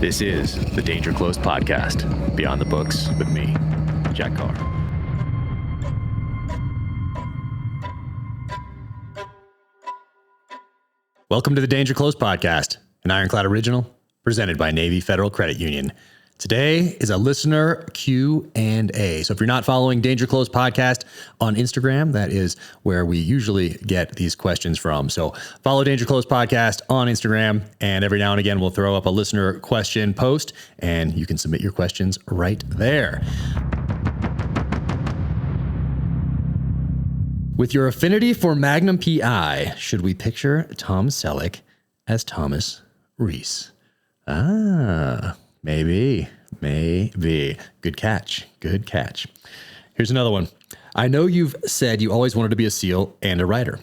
This is the Danger Close podcast, Beyond the Books with me, Jack Carr. Welcome to the Danger Close podcast, an Ironclad original presented by Navy Federal Credit Union. Today is a listener Q&A. So if you're not following Danger Close podcast on Instagram, that is where we usually get these questions from. So follow Danger Close podcast on Instagram, and every now and again, we'll throw up a listener question post, and you can submit your questions right there. With your affinity for Magnum PI, should we picture Tom Selleck as Thomas Reese? Maybe. Good catch. Here's another one. I know you've said you always wanted to be a SEAL and a writer.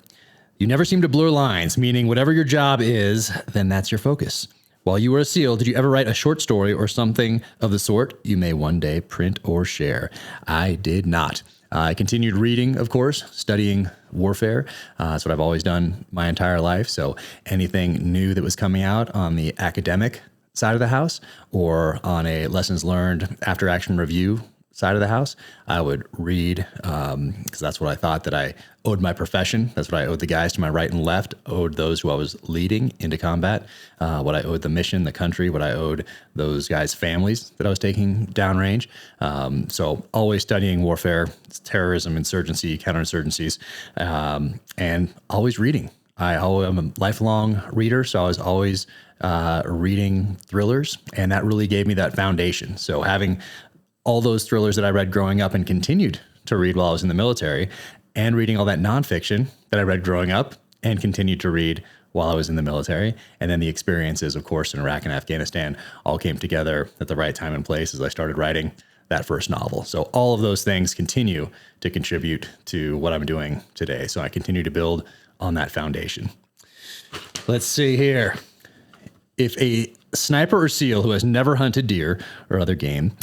You never seem to blur lines, meaning whatever your job is, then that's your focus. While you were a SEAL, did you ever write a short story or something of the sort you may one day print or share? I did not. I continued reading, of course, studying warfare. That's what I've always done my entire life. So anything new that was coming out on the academic side of the house or on a lessons learned after action review side of the house, I would read because that's what I thought that I owed my profession. That's what I owed the guys to my right and left, owed those who I was leading into combat, what I owed the mission, the country, what I owed those guys' families that I was taking downrange. So always studying warfare, terrorism, insurgency, counterinsurgencies, and always reading. I'm a lifelong reader, so I was always reading thrillers, and that really gave me that foundation. So having all those thrillers that I read growing up and continued to read while I was in the military, and reading all that nonfiction that I read growing up and continued to read while I was in the military, and then the experiences, of course, in Iraq and Afghanistan all came together at the right time and place as I started writing that first novel. So all of those things continue to contribute to what I'm doing today. So I continue to build on that foundation. Let's see here. If a sniper or SEAL who has never hunted deer or other game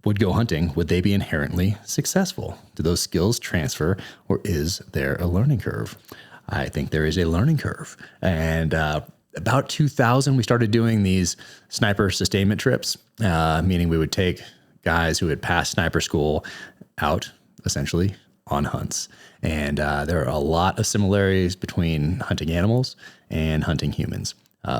would go hunting, would they be inherently successful? Do those skills transfer, or is there a learning curve? I think there is a learning curve. And about 2000, we started doing these sniper sustainment trips, meaning we would take guys who had passed sniper school out, essentially, on hunts. And there are a lot of similarities between hunting animals and hunting humans.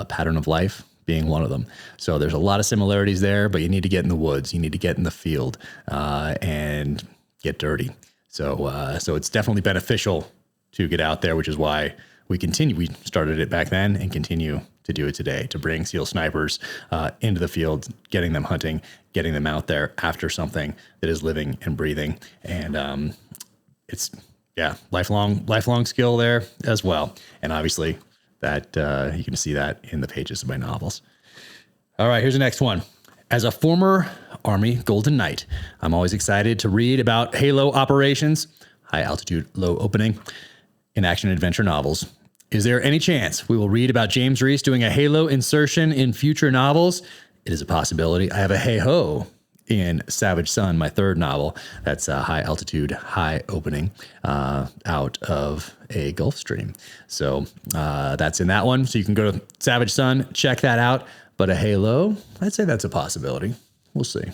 Pattern of life being one of them. So there's a lot of similarities there, but you need to get in the woods. You need to get in the field and get dirty. So it's definitely beneficial to get out there, which is why we continue. We started it back then and continue to do it today, to bring SEAL snipers into the field, getting them hunting, getting them out there after something that is living and breathing. And it's, lifelong skill there as well. And obviously that you can see that in the pages of my novels. All right, here's the next one. As a former Army Golden Knight, I'm always excited to read about Halo operations, high altitude, low opening, in action adventure novels. Is there any chance we will read about James Reese doing a Halo insertion in future novels? It is a possibility. I have a hey-ho in Savage Sun, my third novel. That's a high altitude, high opening out of a Gulf Stream. So that's in that one. So you can go to Savage Sun, check that out. But a Halo, I'd say that's a possibility. We'll see.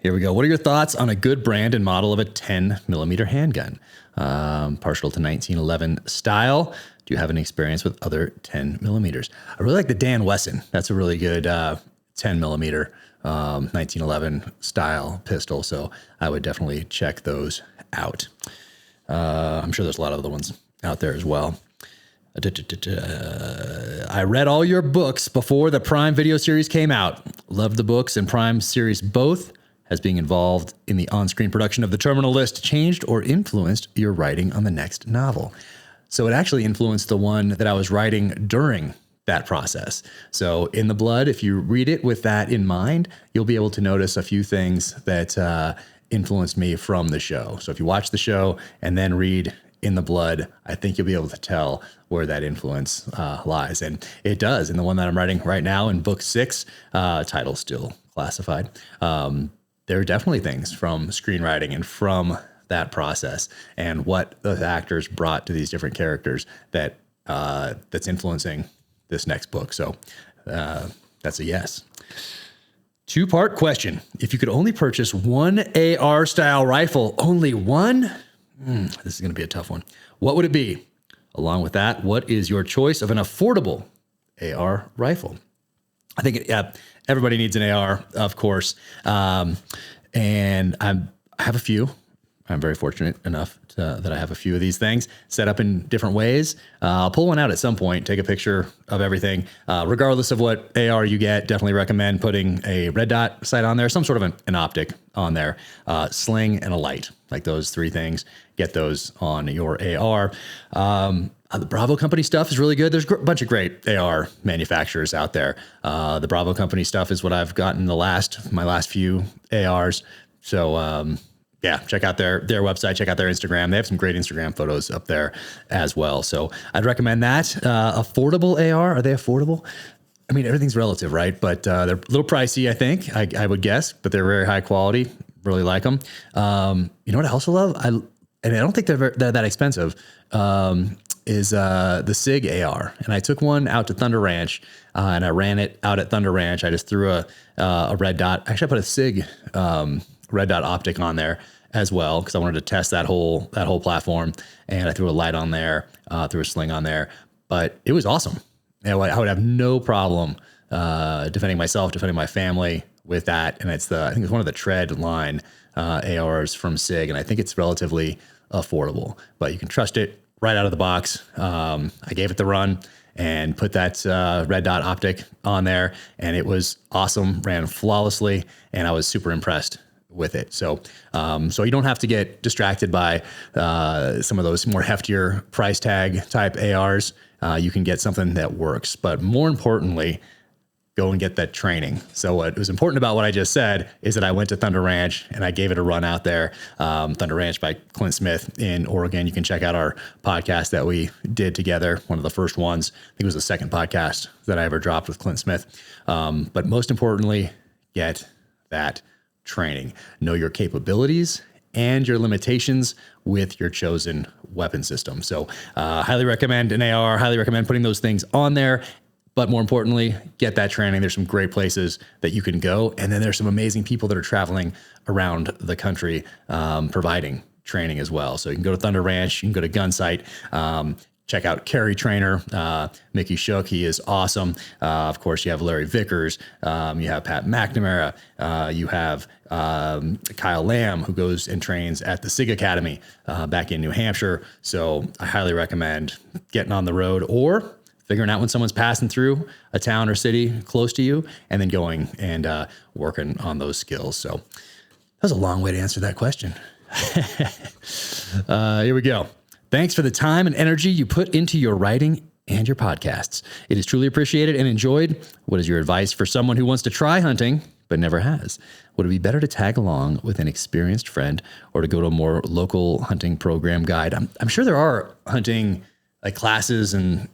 Here we go. What are your thoughts on a good brand and model of a 10 millimeter handgun? Partial to 1911 style. Do you have any experience with other 10 millimeters? I really like the Dan Wesson. That's a really good 10 millimeter 1911 style pistol. So I would definitely check those out. I'm sure there's a lot of other ones out there as well. I read all your books before the Prime video series came out. Loved the books and Prime series both. Has being involved in the on-screen production of The Terminal List changed or influenced your writing on the next novel? So it actually influenced the one that I was writing during that process. So In the Blood, if you read it with that in mind, you'll be able to notice a few things that influenced me from the show. So if you watch the show and then read In the Blood, I think you'll be able to tell where that influence lies. And it does. In the one that I'm writing right now in book 6, title still classified, there are definitely things from screenwriting and from that process and what the actors brought to these different characters that that's influencing this next book. So that's a yes. 2-part question. If you could only purchase one AR style rifle, only one? This is going to be a tough one. What would it be? Along with that, what is your choice of an affordable AR rifle? I think everybody needs an AR, of course. And I have a few. I'm very fortunate enough that I have a few of these things set up in different ways. I'll pull one out at some point, take a picture of everything. Regardless of what AR you get, definitely recommend putting a red dot sight on there, some sort of an optic on there, sling and a light, like those 3 things. Get those on your AR. The Bravo Company stuff is really good. There's a bunch of great AR manufacturers out there. The Bravo Company stuff is what I've gotten my last few ARs. So, yeah, check out their website, check out their Instagram. They have some great Instagram photos up there as well. So I'd recommend that. Affordable AR, are they affordable? I mean, everything's relative, right? But they're a little pricey, I think, I would guess, but they're very high quality. Really like them. You know what I also love? And I don't think they're that expensive, is the SIG AR. And I took one out to Thunder Ranch, and I ran it out at Thunder Ranch. I just threw a red dot. Actually, I put a SIG red dot optic on there as well, because I wanted to test that whole platform. And I threw a light on there, threw a sling on there. But it was awesome. I would have no problem defending myself, defending my family with that. And I think it's one of the Tread line ARs from SIG, and I think it's relatively affordable, but you can trust it right out of the box. I gave it the run and put that red dot optic on there, and it was awesome, ran flawlessly, and I was super impressed with it. So you don't have to get distracted by some of those more heftier price tag type ARs. You can get something that works, but more importantly, go and get that training. So what was important about what I just said is that I went to Thunder Ranch and I gave it a run out there. Thunder Ranch by Clint Smith in Oregon. You can check out our podcast that we did together. One of the first ones. I think it was the second podcast that I ever dropped with Clint Smith. But most importantly, get that training. Know your capabilities and your limitations with your chosen weapon system. So highly recommend an AR, highly recommend putting those things on there. But more importantly, get that training. There's some great places that you can go. And then there's some amazing people that are traveling around the country providing training as well. So you can go to Thunder Ranch, you can go to Gunsight, check out Carry Trainer, Mickey Shook. He is awesome. Of course, you have Larry Vickers. You have Pat McNamara. You have Kyle Lamb, who goes and trains at the SIG Academy back in New Hampshire. So I highly recommend getting on the road or figuring out when someone's passing through a town or city close to you and then going and working on those skills. So that was a long way to answer that question. Here we go. Thanks for the time and energy you put into your writing and your podcasts. It is truly appreciated and enjoyed. What is your advice for someone who wants to try hunting but never has? Would it be better to tag along with an experienced friend or to go to a more local hunting program guide? I'm sure there are hunting like classes and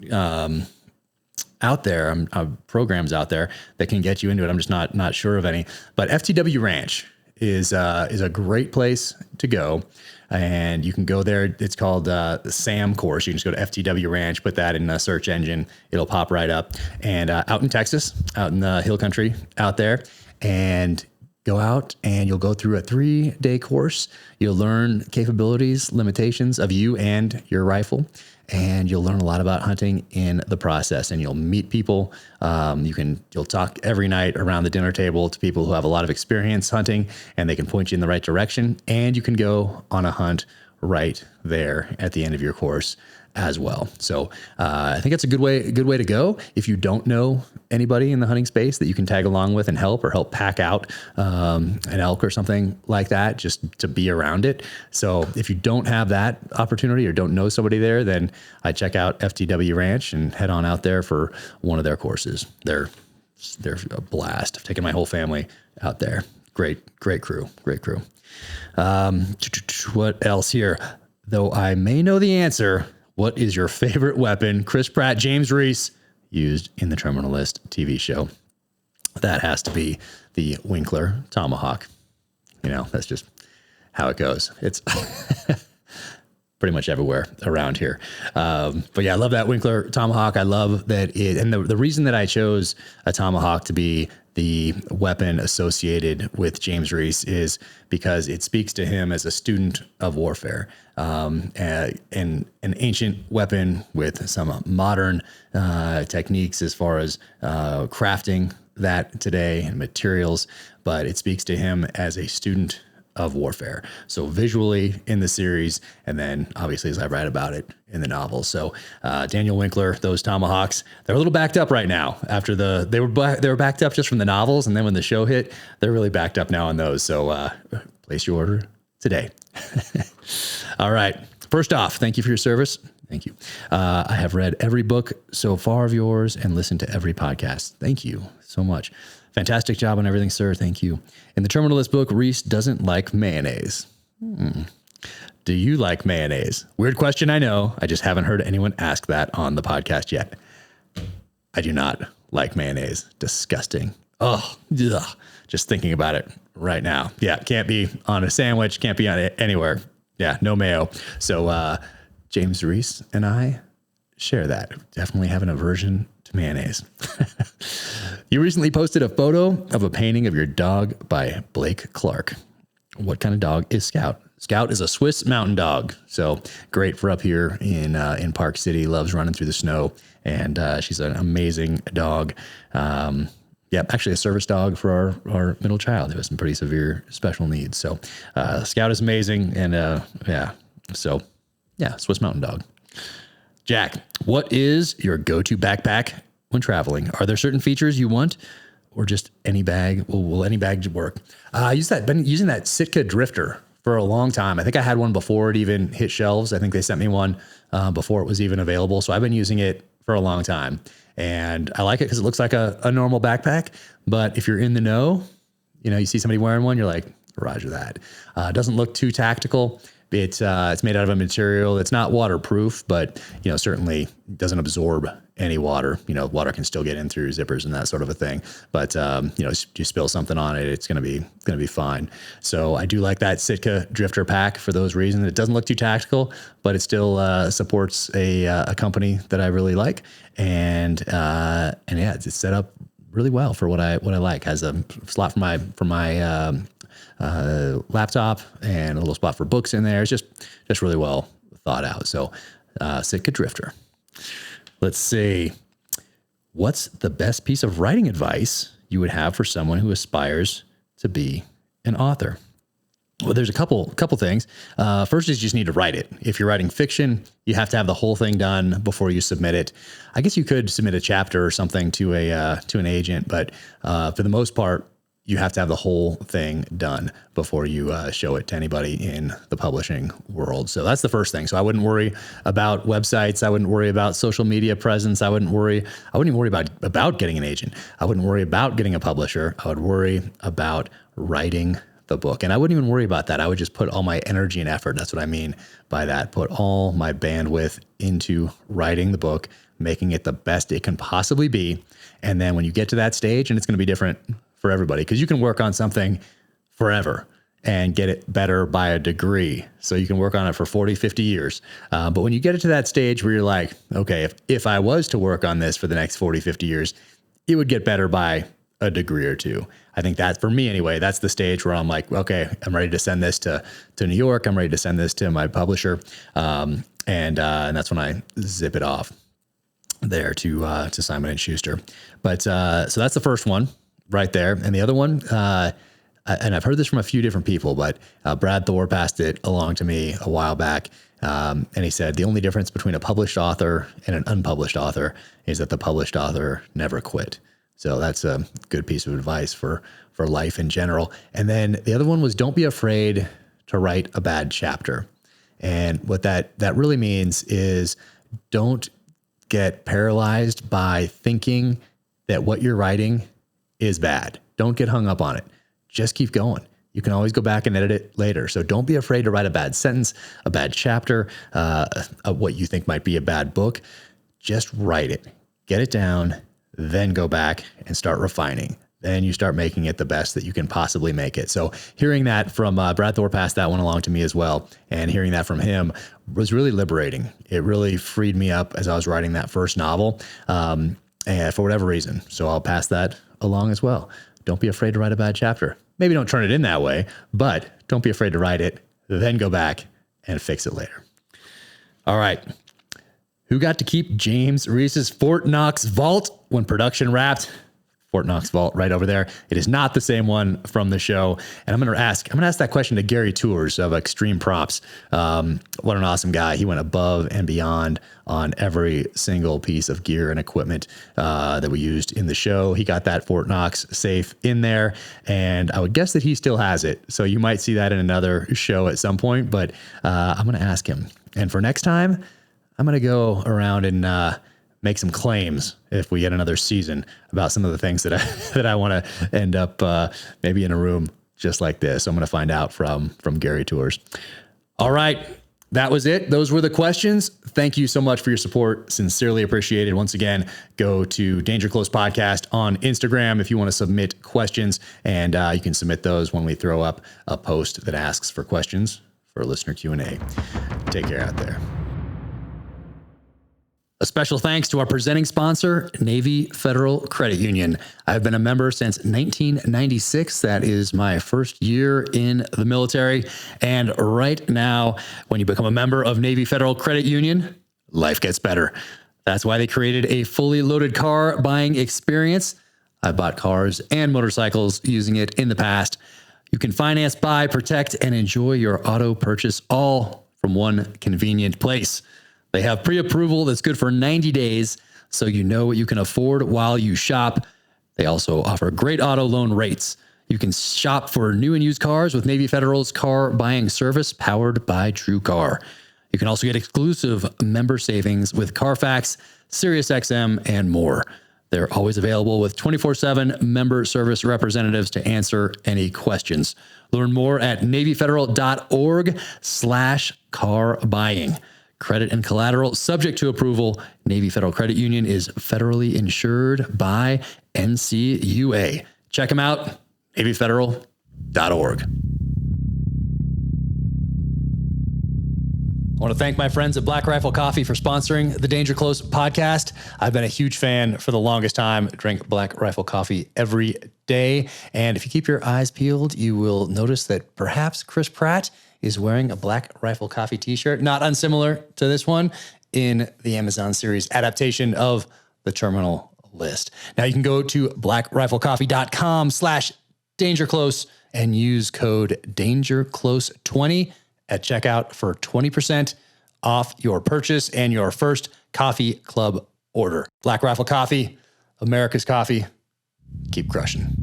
out there, programs out there that can get you into it. I'm just not sure of any. But FTW Ranch is a great place to go, and you can go there. It's called the SAM course. You can just go to FTW Ranch, put that in a search engine, it'll pop right up. And out in Texas, out in the hill country out there, and go out and you'll go through a 3-day course. You'll learn capabilities, limitations of you and your rifle. And you'll learn a lot about hunting in the process, and you'll meet people. You'll talk every night around the dinner table to people who have a lot of experience hunting, and they can point you in the right direction. And you can go on a hunt right there at the end of your course as well. So I think it's a good way to go. If you don't know anybody in the hunting space that you can tag along with and help pack out an elk or something like that, just to be around it. So if you don't have that opportunity or don't know somebody there, then I check out FTW Ranch and head on out there for one of their courses. They're a blast. I've taken my whole family out there. Great crew. What else here? Though I may know the answer, what is your favorite weapon Chris Pratt, James Reese used in the Terminalist TV show? That has to be the Winkler Tomahawk. You know, that's just how it goes. It's pretty much everywhere around here. But yeah, I love that Winkler Tomahawk. I love that and the reason that I chose a Tomahawk to be the weapon associated with James Reese is because it speaks to him as a student of warfare, and an ancient weapon with some modern techniques as far as crafting that today and materials, but it speaks to him as a student of warfare. So visually in the series, and then obviously as I write about it in the novel. So Daniel Winkler, those Tomahawks, they're a little backed up right now after they were backed up just from the novels. And then when the show hit, they're really backed up now on those. So place your order today. All right. First off, thank you for your service. Thank you. I have read every book so far of yours and listened to every podcast. Thank you so much. Fantastic job on everything, sir. Thank you. In the terminal of this book, Reese doesn't like mayonnaise. Do you like mayonnaise? Weird question, I know. I just haven't heard anyone ask that on the podcast yet. I do not like mayonnaise. Disgusting. Oh, ugh. Just thinking about it right now. Yeah, can't be on a sandwich, can't be on it anywhere. Yeah, no mayo. So James Reese and I share that. Definitely have an aversion to mayonnaise. You recently posted a photo of a painting of your dog by Blake Clark. What kind of dog is Scout? Scout is a Swiss mountain dog. So great for up here in Park City. Loves running through the snow. And she's an amazing dog. Actually a service dog for our middle child who has some pretty severe special needs. So Scout is amazing. And Swiss mountain dog. Jack, what is your go-to backpack when traveling? Are there certain features you want, or just any bag? Will any bag work? Been using that Sitka Drifter for a long time. I think I had one before it even hit shelves. I think they sent me one before it was even available. So I've been using it for a long time, and I like it because it looks like a normal backpack. But if you're in the know, you see somebody wearing one, you're like, roger that. It doesn't look too tactical. It's made out of a material that's not waterproof, but certainly doesn't absorb any water. Water can still get in through zippers and that sort of a thing. But you spill something on it, it's gonna be fine. So I do like that Sitka Drifter pack for those reasons. It doesn't look too tactical, but it still supports a company that I really like, and it's set up really well for what I like. Has a slot for my laptop and a little spot for books in there. It's just really well thought out. So Sitka Drifter. Let's see. What's the best piece of writing advice you would have for someone who aspires to be an author? Well, there's a couple things. First is you just need to write it. If you're writing fiction, you have to have the whole thing done before you submit it. I guess you could submit a chapter or something to an agent, but for the most part, you have to have the whole thing done before you show it to anybody in the publishing world. So that's the first thing. So I wouldn't worry about websites. I wouldn't worry about social media presence. I wouldn't even worry about getting an agent. I wouldn't worry about getting a publisher. I would worry about writing the book. And I wouldn't even worry about that. I would just put all my energy and effort. That's what I mean by that. Put all my bandwidth into writing the book, making it the best it can possibly be. And then when you get to that stage, and it's going to be different for everybody, because you can work on something forever and get it better by a degree. So you can work on it for 40, 50 years. But when you get it to that stage where you're like, okay, if I was to work on this for the next 40, 50 years, it would get better by a degree or two. I think that, for me anyway, that's the stage where I'm like, okay, I'm ready to send this to New York. I'm ready to send this to my publisher. And that's when I zip it off there to Simon & Schuster. But so that's the first one right there. And the other one, and I've heard this from a few different people, but Brad Thor passed it along to me a while back. And he said, the only difference between a published author and an unpublished author is that the published author never quit. So that's a good piece of advice for life in general. And then the other one was, don't be afraid to write a bad chapter. And what that really means is, don't get paralyzed by thinking that what you're writing is bad. Don't get hung up on it. Just keep going. You can always go back and edit it later. So don't be afraid to write a bad sentence, a bad chapter, what you think might be a bad book. Just write it, get it down, then go back and start refining. then you start making it the best that you can possibly make it. So hearing that from Brad Thor passed that one along to me as well. And hearing that from him was really liberating. It really freed me up as I was writing that first novel, and for whatever reason. So I'll pass that along as well. Don't be afraid to write a bad chapter. Maybe don't turn it in that way, but don't be afraid to write it, then go back and fix it later. All right. Who got to keep James Reese's Fort Knox vault when production wrapped? Fort Knox vault right over there. It is not the same one from the show. And I'm going to ask that question to Gary Tours of Extreme Props. What an awesome guy. He went above and beyond on every single piece of gear and equipment that we used in the show. He got that Fort Knox safe in there, and I would guess that he still has it. So you might see that in another show at some point, but I'm going to ask him. And for next time, I'm going to go around and make some claims if we get another season about some of the things that I want to end up maybe in a room just like this. So I'm going to find out from Gary Tours. All right. That was it. Those were the questions. Thank you so much for your support. Sincerely appreciated. Once again, go to Danger Close Podcast on Instagram if you want to submit questions, and you can submit those when we throw up a post that asks for questions for a listener Q&A. Take care out there. A special thanks to our presenting sponsor, Navy Federal Credit Union. I've been a member since 1996. That is my first year in the military. And right now, when you become a member of Navy Federal Credit Union, life gets better. That's why they created a fully loaded car buying experience. I've bought cars and motorcycles using it in the past. You can finance, buy, protect, and enjoy your auto purchase all from one convenient place. They have pre-approval that's good for 90 days, so you know what you can afford while you shop. They also offer great auto loan rates. You can shop for new and used cars with Navy Federal's car buying service powered by TrueCar. You can also get exclusive member savings with Carfax, SiriusXM, and more. They're always available with 24/7 member service representatives to answer any questions. Learn more at NavyFederal.org/car buying. Credit and collateral subject to approval. Navy Federal Credit Union is federally insured by NCUA. Check them out, NavyFederal.org. I want to thank my friends at Black Rifle Coffee for sponsoring the Danger Close podcast. I've been a huge fan for the longest time. Drink Black Rifle Coffee every day. And if you keep your eyes peeled, you will notice that perhaps Chris Pratt is wearing a Black Rifle Coffee t-shirt, not unsimilar to this one, in the Amazon series adaptation of The Terminal List. Now you can go to blackriflecoffee.com/dangerclose and use code DangerClose20 at checkout for 20% off your purchase and your first coffee club order. Black Rifle Coffee, America's coffee. Keep crushing.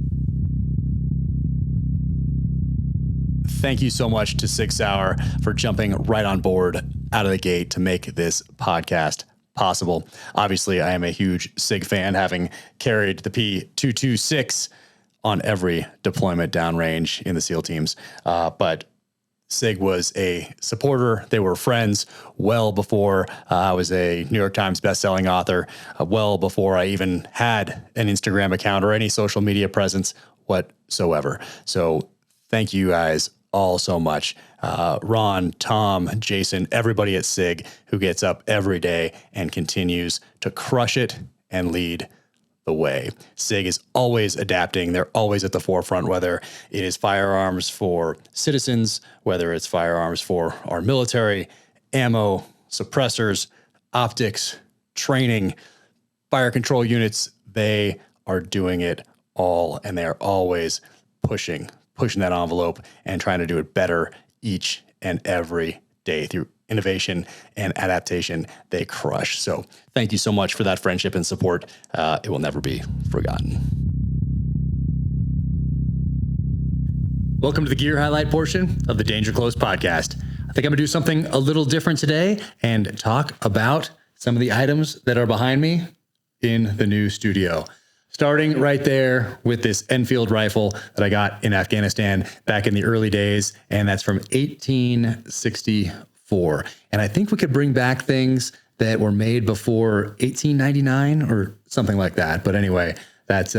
Thank you so much to Sig Sauer for jumping right on board out of the gate to make this podcast possible. Obviously, I am a huge SIG fan, having carried the P226 on every deployment downrange in the SEAL teams. But SIG was a supporter. They were friends well before I was a New York Times bestselling author, well before I even had an Instagram account or any social media presence whatsoever. So thank you guys all so much. Ron, Tom, Jason, everybody at SIG who gets up every day and continues to crush it and lead the way. SIG is always adapting. They're always at the forefront, whether it is firearms for citizens, whether it's firearms for our military, ammo, suppressors, optics, training, fire control units. They are doing it all, and they are always pushing that envelope and trying to do it better each and every day through innovation and adaptation. They crush. So thank you so much for that friendship and support. It will never be forgotten. Welcome to the gear highlight portion of the Danger Close podcast. I think I'm gonna do something a little different today and talk about some of the items that are behind me in the new studio. Starting right there with this Enfield rifle that I got in Afghanistan back in the early days, and that's from 1864. And I think we could bring back things that were made before 1899 or something like that. But anyway, that's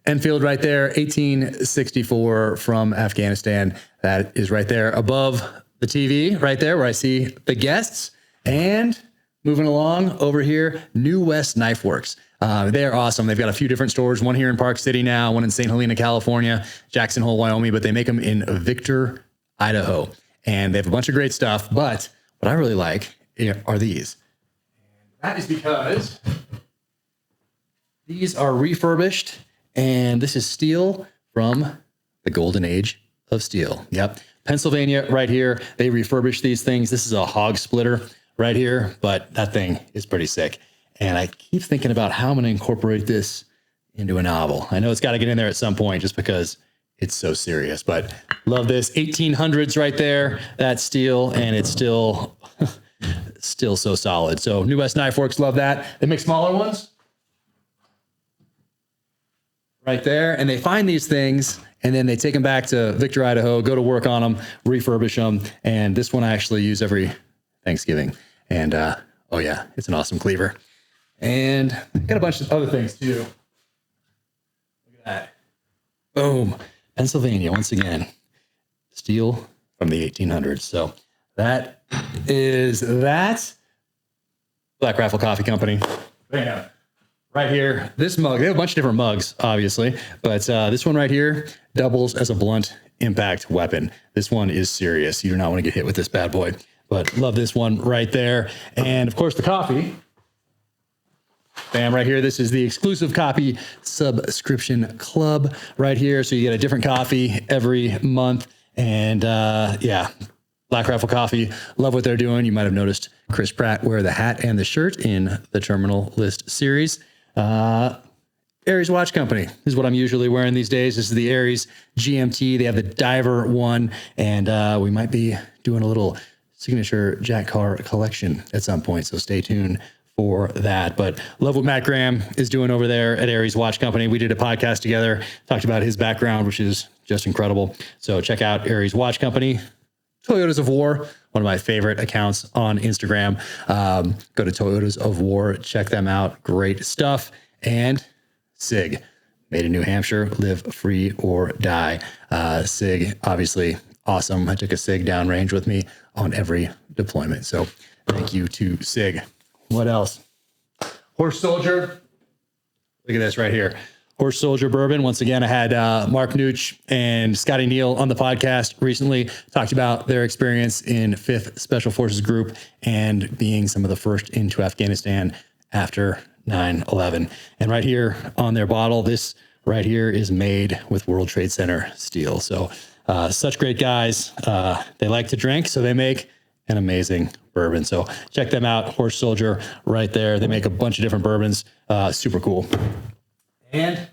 Enfield right there, 1864 from Afghanistan. That is right there above the TV, right there where I see the guests. And moving along over here, New West Knifeworks. They're awesome. They've got a few different stores, one here in Park City now, one in St. Helena, California, Jackson Hole, Wyoming, but they make them in Victor, Idaho. And they have a bunch of great stuff. But what I really like are these. That is because these are refurbished, and this is steel from the golden age of steel. Yep. Pennsylvania right here. They refurbish these things. This is a hog splitter right here, but that thing is pretty sick. And I keep thinking about how I'm going to incorporate this into a novel. I know it's got to get in there at some point just because it's so serious, but love this. 1800s right there. That's steel, and it's still still so solid. So New West Knifeworks, love that. They make smaller ones right there, and they find these things and then they take them back to Victor, Idaho, go to work on them, refurbish them. And this one I actually use every Thanksgiving. And oh yeah, it's an awesome cleaver. And got a bunch of other things too. Look at that. Boom. Pennsylvania, once again. Steel from the 1800s. So that is that. Black Rifle Coffee Company. Bam. Right here, this mug, they have a bunch of different mugs, obviously, but this one right here doubles as a blunt impact weapon. This one is serious. You do not want to get hit with this bad boy, but love this one right there. And of course, the coffee. Bam, right here. This is the exclusive coffee subscription club right here. So you get a different coffee every month. And yeah, Black Rifle Coffee, love what they're doing. You might have noticed Chris Pratt wear the hat and the shirt in the Terminal List series. Aries Watch Company is what I'm usually wearing these days. This is the Aries GMT. They have the diver one, and we might be doing a little signature Jack Carr collection at some point. So stay tuned for that. But love what Matt Graham is doing over there at Aries Watch Company. We did a podcast together, talked about his background, which is just incredible. So check out Aries Watch Company. Toyotas of War, one of my favorite accounts on Instagram. Go to Toyotas of War, check them out. Great stuff. And SIG, made in New Hampshire, live free or die. SIG, obviously awesome. I took a SIG downrange with me on every deployment. So thank you to SIG. What else? Horse Soldier. Look at this right here. Horse Soldier Bourbon. Once again, I had Mark Nooch and Scotty Neal on the podcast recently, talked about their experience in 5th Special Forces Group and being some of the first into Afghanistan after 9/11. And right here on their bottle, this right here is made with World Trade Center steel. So such great guys. They like to drink, so they make an amazing bourbon. So check them out. Horse Soldier right there. They make a bunch of different bourbons. Super cool. And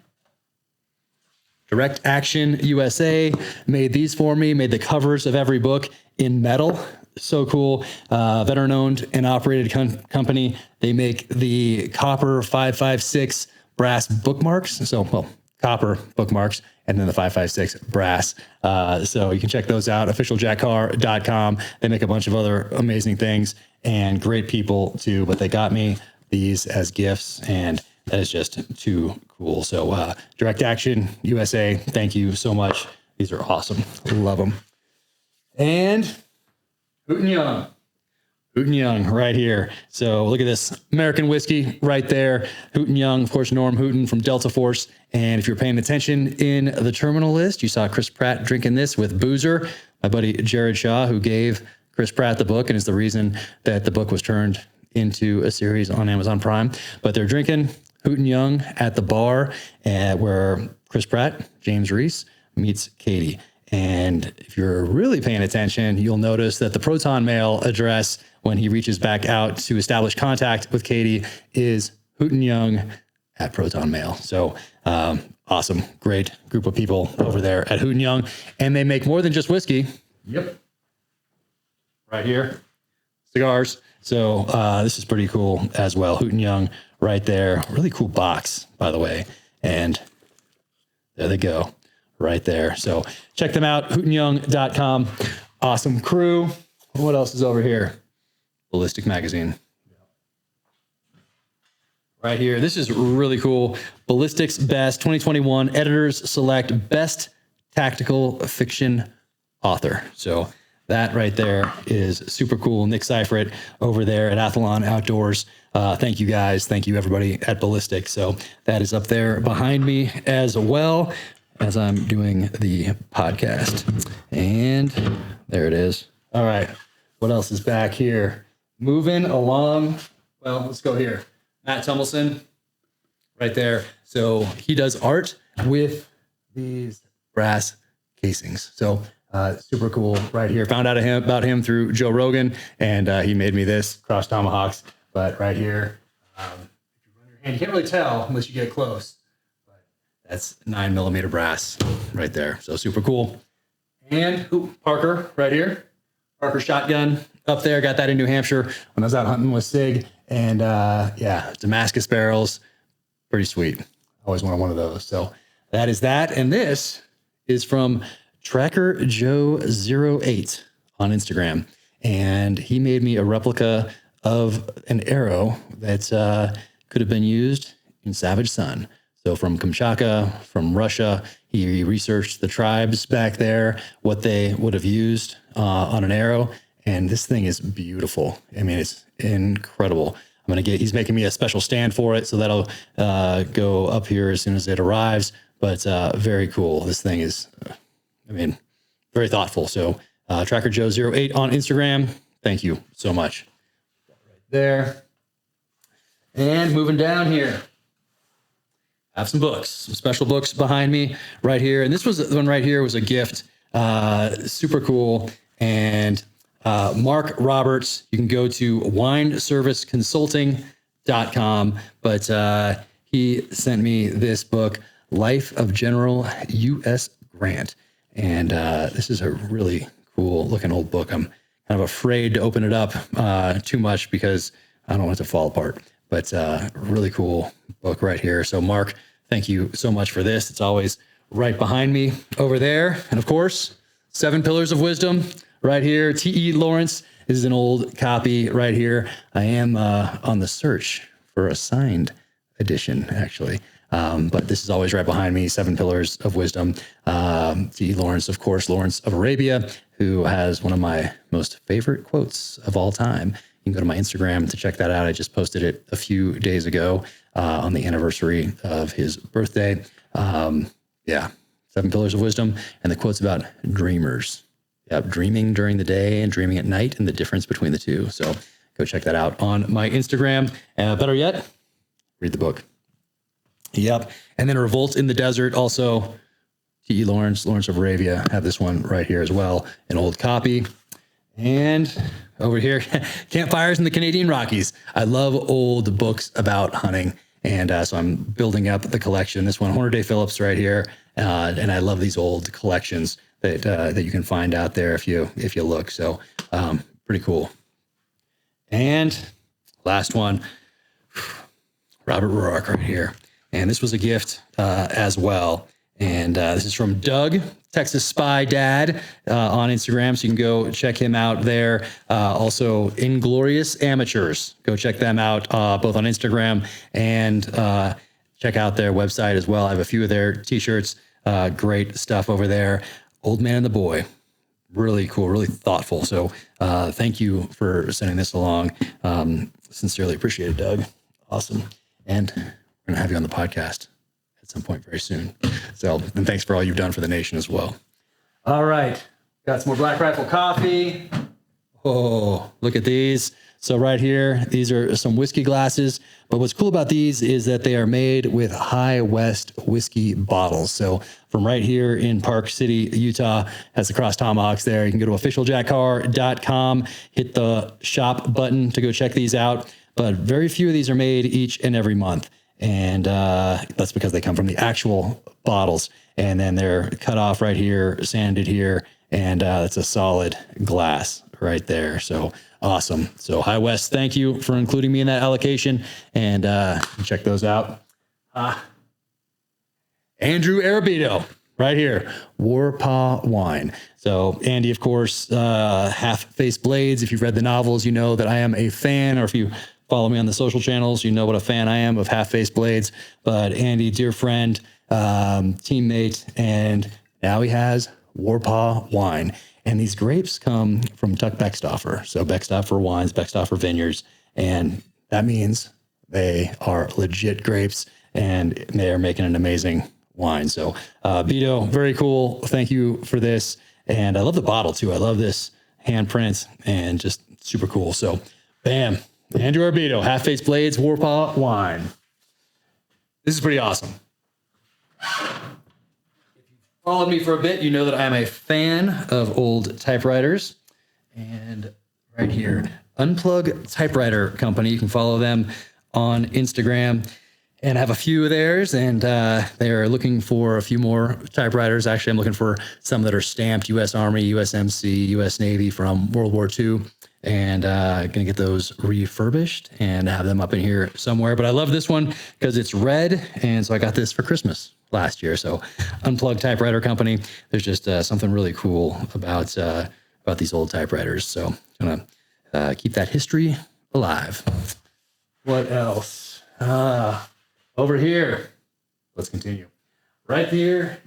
Direct Action USA made these for me, made the covers of every book in metal. So cool. Veteran owned and operated company. They make the copper 556 brass bookmarks. So, well, copper bookmarks and then the 556 brass. So you can check those out. Officialjackcar.com. They make a bunch of other amazing things and great people too, but they got me these as gifts, and that is just too cool. So Direct Action USA, thank you so much. These are awesome. Love them. And Hooten Young. Hooten Young right here. So look at this American whiskey right there. Hooten Young, of course, Norm Hooten from Delta Force. And if you're paying attention in the Terminal List, you saw Chris Pratt drinking this with Boozer, my buddy Jared Shaw, who gave Chris Pratt the book and is the reason that the book was turned into a series on Amazon Prime. But they're drinking Hooten Young at the bar where Chris Pratt, James Reese, meets Katie. And if you're really paying attention, you'll notice that the Proton Mail address when he reaches back out to establish contact with Katie is Hooten Young at Proton Mail. So awesome. Great group of people over there at Hooten Young. And they make more than just whiskey. Yep. Right here. Cigars. So this is pretty cool as well. Hooten Young right there. Really cool box, by the way. And there they go right there. So check them out. HootenYoung.com. Awesome crew. What else is over here? Ballistic Magazine. right here. This is really cool. Ballistics Best 2021 Editors Select Best Tactical Fiction Author. So that right there is super cool. Nick Seifert over there at Athlon Outdoors. Thank you guys. Thank you everybody at Ballistics. So that is up there behind me as well as I'm doing the podcast. And there it is. All right. What else is back here? Moving along. Well, let's go here. Matt Tummelson right there. So he does art with these brass casings. So super cool right here. Found out about him through Joe Rogan, and he made me this cross tomahawks. But right here, if you run your hand, you can't really tell unless you get close. But that's 9mm brass right there. So super cool. And Parker right here. Parker shotgun up there. Got that in New Hampshire when I was out hunting with SIG. And yeah, Damascus barrels. Pretty sweet. Always wanted one of those. So that is that. And this is from Tracker Joe 08 on Instagram. And he made me a replica of an arrow that could have been used in Savage Sun. So from Kamchatka, from Russia, he researched the tribes back there, what they would have used on an arrow. And this thing is beautiful. I mean, it's incredible. He's making me a special stand for it. So that'll go up here as soon as it arrives. But very cool. This thing is, very thoughtful. So Tracker Joe 08 on Instagram. Thank you so much. Right there. And moving down here. I have some books, some special books behind me right here. And this one right here was a gift. Super cool. And Mark Roberts, you can go to wineserviceconsulting.com. But he sent me this book, Life of General U.S. Grant. And this is a really cool looking old book. I'm kind of afraid to open it up too much because I don't want it to fall apart. But really cool book right here. So Mark, thank you so much for this. It's always right behind me over there. And of course, 7 Pillars of Wisdom right here. T.E. Lawrence. This is an old copy right here. I am on the search for a signed edition, actually. But this is always right behind me, 7 Pillars of Wisdom. T.E. Lawrence, of course, Lawrence of Arabia, who has one of my most favorite quotes of all time. You can go to my Instagram to check that out. I just posted it a few days ago on the anniversary of his birthday. 7 Pillars of Wisdom, and the quote's about dreamers. Yeah, dreaming during the day and dreaming at night and the difference between the two. So go check that out on my Instagram. Better yet, read the book. Yep. And then Revolt in the Desert, also T.E. Lawrence of Arabia. Have this one right here as well, an old copy. And over here, Campfires in the Canadian Rockies. I love old books about hunting. And so I'm building up the collection. This one, Horner Day Phillips right here. And I love these old collections that you can find out there if you look. So pretty cool. And last one, Robert Roark right here. And this was a gift as well. And this is from Doug, Texas Spy Dad, on Instagram. So you can go check him out there. Also, Inglorious Amateurs. Go check them out both on Instagram and check out their website as well. I have a few of their t-shirts. Great stuff over there. Old Man and the Boy. Really cool, really thoughtful. So thank you for sending this along. Sincerely appreciate it, Doug. Awesome. And we're going to have you on the podcast at some point very soon. So, and thanks for all you've done for the nation as well. All right. Got some more Black Rifle coffee. Oh, look at these. So right here, these are some whiskey glasses. But what's cool about these is that they are made with High West whiskey bottles. So from right here in Park City, Utah, has the Cross Tomahawks there. You can go to officialjackcarr.com, hit the shop button to go check these out. But very few of these are made each and every month. And that's because they come from the actual bottles. And then they're cut off right here, sanded here. And it's a solid glass right there. So awesome. So High West, thank you for including me in that allocation. And check those out. Andrew Arabito right here, WarPaw Wine. So Andy, of course, Half Face Blades. If you've read the novels, you know that I am a fan, or if you follow me on the social channels, you know what a fan I am of half-face blades. But Andy, dear friend, teammate, and now he has WarPaw Wine. And these grapes come from Tuck Beckstoffer. So Beckstoffer Wines, Beckstoffer Vineyards. And that means they are legit grapes and they are making an amazing wine. So Beto, very cool. Thank you for this. And I love the bottle too. I love this handprint and just super cool. So bam, Andrew Arbito, Half-Face Blades, WarPaw Wine. This is pretty awesome. Followed me for a bit, you know that I'm a fan of old typewriters. And right here, Unplug Typewriter Company. You can follow them on Instagram. And I have a few of theirs, and they're looking for a few more typewriters. Actually, I'm looking for some that are stamped U.S. Army, USMC, U.S. Navy from World War II. And going to get those refurbished and have them up in here somewhere. But I love this one because it's red, and so I got this for Christmas last year. So Unplugged Typewriter Company. There's just something really cool about these old typewriters. So I'm going to keep that history alive. What else? Over here. Let's continue. Right here.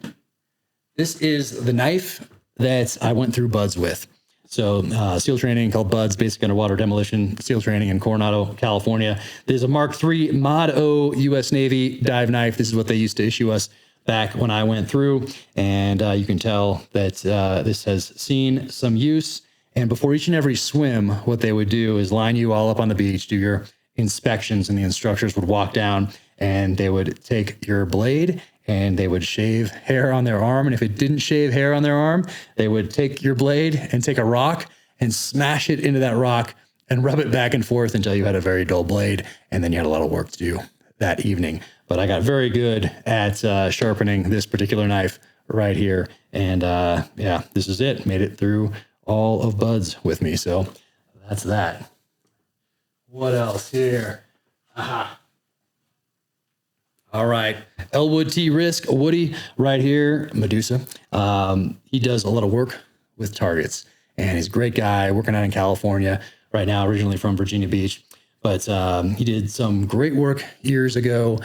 This is the knife that I went through BUDS with. So SEAL training called BUDS, Basic Underwater Demolition SEAL Training in Coronado, California. There's a Mark III Mod O U.S. Navy dive knife. This is what they used to issue us back when I went through. And you can tell that this has seen some use. And before each and every swim, what they would do is line you all up on the beach, do your inspections, and the instructors would walk down and they would take your blade and they would shave hair on their arm. And if it didn't shave hair on their arm, they would take your blade and take a rock and smash it into that rock and rub it back and forth until you had a very dull blade. And then you had a lot of work to do that evening. But I got very good at sharpening this particular knife right here. And yeah, this is it. Made it through all of BUDS with me. So that's that. What else here? Aha. All right. Ellwood T Risk, Woody right here, Medusa. He does a lot of work with targets, and he's a great guy working out in California right now, originally from Virginia Beach. But he did some great work years ago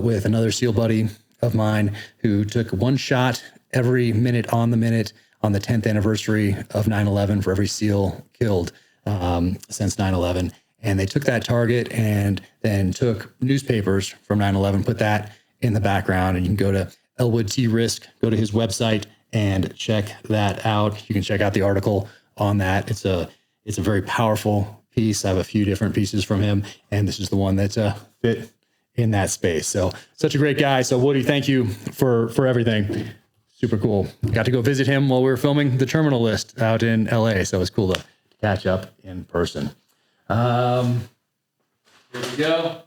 with another SEAL buddy of mine who took one shot every minute on the 10th anniversary of 9/11 for every SEAL killed since 9/11. And they took that target and then took newspapers from 9/11, put that in the background. And you can go to Ellwood T Risk, go to his website and check that out. You can check out the article on that. It's a very powerful piece. I have a few different pieces from him, and this is the one that's fit in that space. So such a great guy. So Woody, thank you for everything. Super cool. Got to go visit him while we were filming the Terminal List out in LA. So it was cool to catch up in person. Here we go.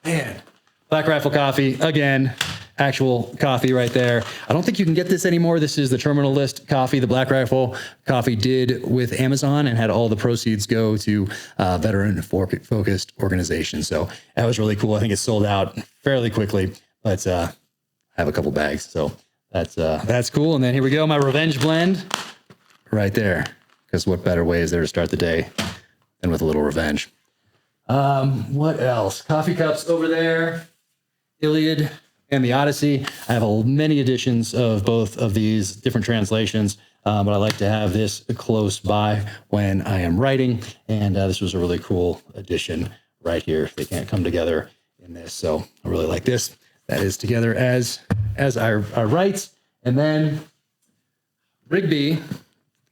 Man, Black Rifle coffee again, actual coffee right there. I don't think you can get this anymore. This is the Terminal List coffee. The Black Rifle coffee did with Amazon and had all the proceeds go to veteran focused organizations. So that was really cool. I think it sold out fairly quickly, but I have a couple bags. So that's cool. And then here we go. My revenge blend right there. Because what better way is there to start the day than with a little revenge? What else? Coffee cups over there. Iliad and the Odyssey. I have many editions of both of these different translations, but I like to have this close by when I am writing. And this was a really cool edition right here. They can't come together in this, so I really like this. That is together as I write. And then Rigby,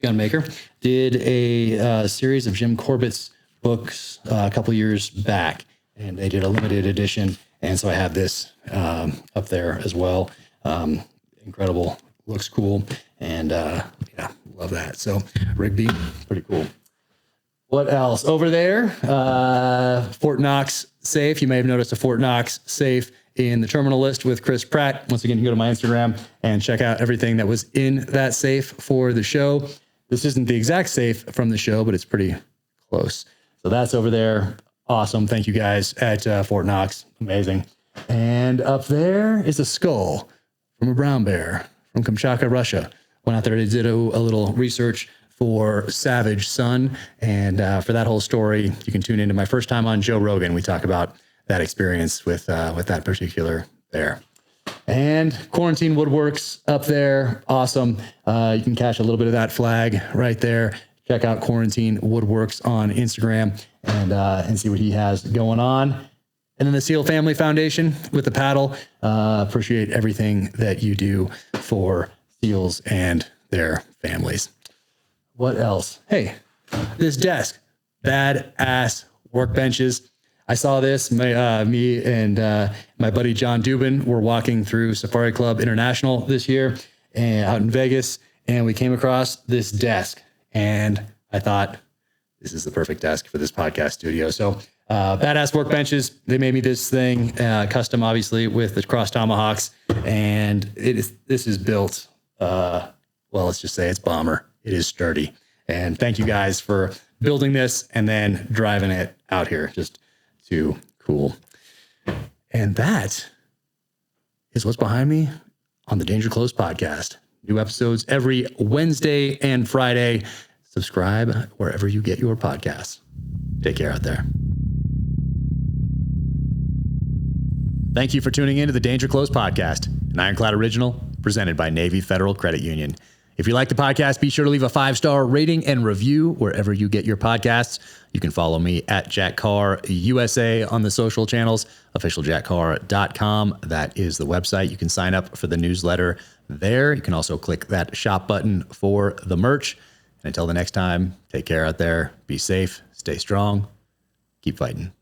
gunmaker, did a series of Jim Corbett's books a couple years back, and they did a limited edition. And so I have this up there as well. Incredible, looks cool, and yeah, love that. So Rigby, pretty cool. What else over there? Fort Knox safe. You may have noticed a Fort Knox safe in the Terminal List with Chris Pratt. Once again, you can go to my Instagram and check out everything that was in that safe for the show. This isn't the exact safe from the show, but it's pretty close. So that's over there. Awesome. Thank you guys at Fort Knox. Amazing. And up there is a skull from a brown bear from Kamchatka, Russia. Went out there, they did a little research, for Savage Son. And for that whole story, you can tune into my first time on Joe Rogan. We talk about that experience with that particular bear. And Quarantine Woodworks up there. Awesome. You can catch a little bit of that flag right there. Check out Quarantine Woodworks on Instagram and see what he has going on. And then the Seal Family Foundation with the paddle. Appreciate everything that you do for seals and their families. What else? Hey, this desk, badass workbenches. I saw this. Me and my buddy John Dubin were walking through Safari Club International this year out in Vegas, and we came across this desk. And I thought, this is the perfect desk for this podcast studio. So badass workbenches. They made me this thing, custom, obviously, with the cross Tomahawks. And this is built, well, let's just say it's bomber. It is sturdy. And thank you guys for building this and then driving it out here. Just too cool. And that is what's behind me on the Danger Close podcast. New episodes every Wednesday and Friday. Subscribe wherever you get your podcasts. Take care out there. Thank you for tuning in to the Danger Close podcast, an Ironclad original presented by Navy Federal Credit Union. If you like the podcast, be sure to leave a 5-star rating and review wherever you get your podcasts. You can follow me at Jack Carr USA on the social channels, officialjackcarr.com. That is the website. You can sign up for the newsletter there. You can also click that shop button for the merch. And until the next time, take care out there. Be safe. Stay strong. Keep fighting.